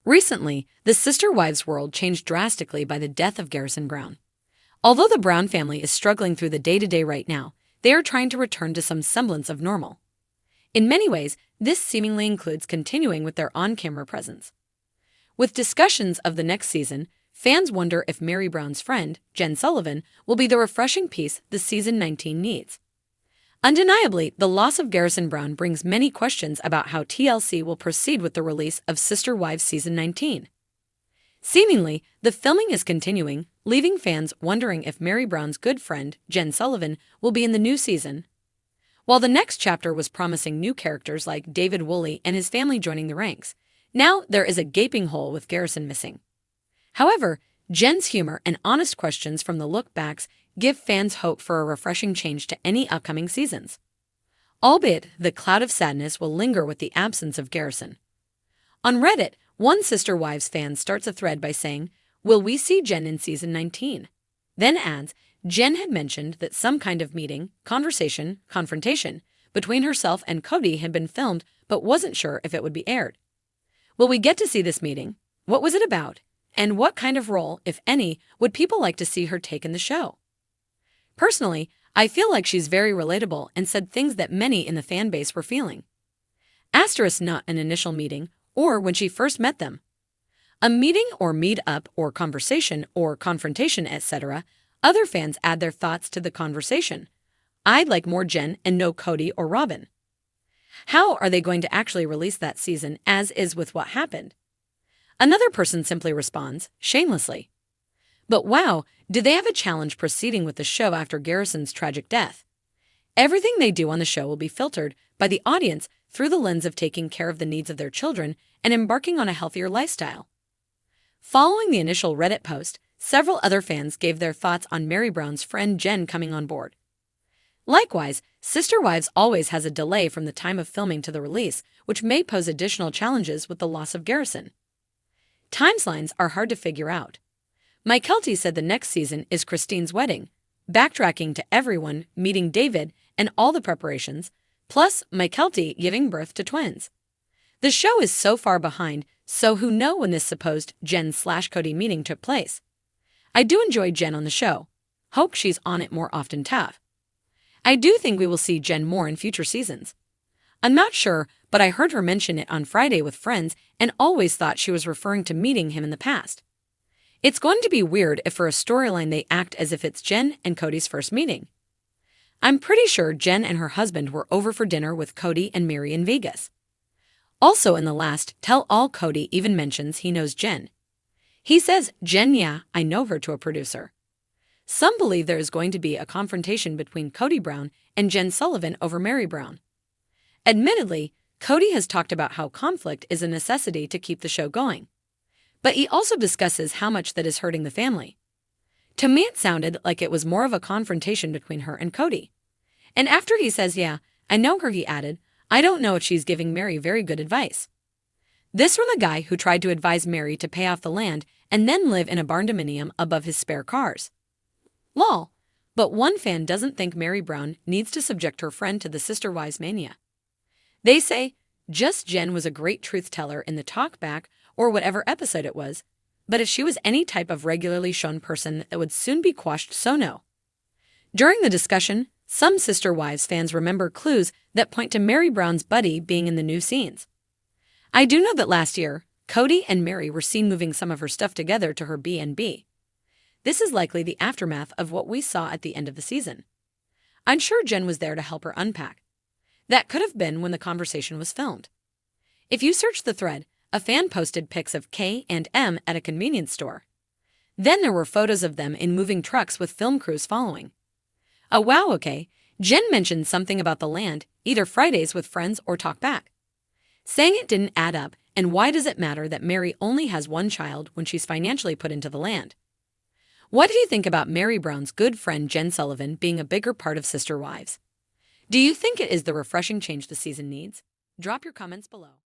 Recently, the Sister Wives world changed drastically by the death of Garrison Brown. Although the Brown family is struggling through the day-to-day right now, they are trying to return to some semblance of normal. In many ways, this seemingly includes continuing with their on-camera presence. With discussions of the next season, fans wonder if Meri Brown's friend, Jenn Sullivan, will be the refreshing piece the season 19 needs. Undeniably, the loss of Garrison Brown brings many questions about how TLC will proceed with the release of Sister Wives Season 19. Seemingly, the filming is continuing, leaving fans wondering if Meri Brown's good friend, Jenn Sullivan, will be in the new season. While the next chapter was promising new characters like David Woolley and his family joining the ranks, now there is a gaping hole with Garrison missing. However, Jenn's humor and honest questions from the look-backs give fans hope for a refreshing change to any upcoming seasons. Albeit, the cloud of sadness will linger with the absence of Garrison. On Reddit, one Sister Wives fan starts a thread by saying, "Will we see Jenn in Season 19? Then adds, Jenn had mentioned that some kind of meeting, conversation, confrontation between herself and Cody had been filmed but wasn't sure if it would be aired. Will we get to see this meeting? What was it about? And what kind of role, if any, would people like to see her take in the show?" Personally, I feel like she's very relatable and said things that many in the fan base were feeling. Asterisk not an initial meeting, or when she first met them. A meeting or meet-up or conversation or confrontation, etc. Other fans add their thoughts to the conversation. I'd like more Jenn and no Cody or Robin. How are they going to actually release that season, as is with what happened? Another person simply responds, shamelessly. But wow, do they have a challenge proceeding with the show after Garrison's tragic death? Everything they do on the show will be filtered by the audience through the lens of taking care of the needs of their children and embarking on a healthier lifestyle. Following the initial Reddit post, several other fans gave their thoughts on Meri Brown's friend Jenn coming on board. Likewise, Sister Wives always has a delay from the time of filming to the release, which may pose additional challenges with the loss of Garrison. Timelines are hard to figure out. Mike Kelty said the next season is Christine's wedding, backtracking to everyone meeting David and all the preparations, plus Mike Kelty giving birth to twins. The show is so far behind, so who knows when this supposed Jenn/Cody meeting took place. I do enjoy Jenn on the show. Hope she's on it more often tough. I do think we will see Jenn more in future seasons. I'm not sure, but I heard her mention it on Friday with friends and always thought she was referring to meeting him in the past. It's going to be weird if for a storyline they act as if it's Jenn and Cody's first meeting. I'm pretty sure Jenn and her husband were over for dinner with Cody and Meri in Vegas. Also in the last tell-all, Cody even mentions he knows Jenn. He says, "Jenn, yeah, I know her," to a producer. Some believe there is going to be a confrontation between Cody Brown and Jenn Sullivan over Meri Brown. Admittedly, Cody has talked about how conflict is a necessity to keep the show going. But he also discusses how much that is hurting the family. To me, it sounded like it was more of a confrontation between her and Cody. And after he says, "Yeah, I know her," he added, "I don't know if she's giving Meri very good advice." This from the guy who tried to advise Meri to pay off the land and then live in a barndominium above his spare cars. Lol. But one fan doesn't think Meri Brown needs to subject her friend to the Sister Wives mania. They say, just Jenn was a great truth teller in the talkback or whatever episode it was, but if she was any type of regularly shown person, that would soon be quashed, so no. During the discussion, some Sister Wives fans remember clues that point to Meri Brown's buddy being in the new scenes. I do know that last year, Cody and Meri were seen moving some of her stuff together to her B&B. This is likely the aftermath of what we saw at the end of the season. I'm sure Jenn was there to help her unpack. That could have been when the conversation was filmed. If you search the thread, a fan posted pics of K and M at a convenience store. Then there were photos of them in moving trucks with film crews following. Oh wow, okay. Jenn mentioned something about the land, either Fridays with friends or talk back. Saying it didn't add up, and why does it matter that Meri only has one child when she's financially put into the land? What do you think about Meri Brown's good friend Jenn Sullivan being a bigger part of Sister Wives? Do you think it is the refreshing change the season needs? Drop your comments below.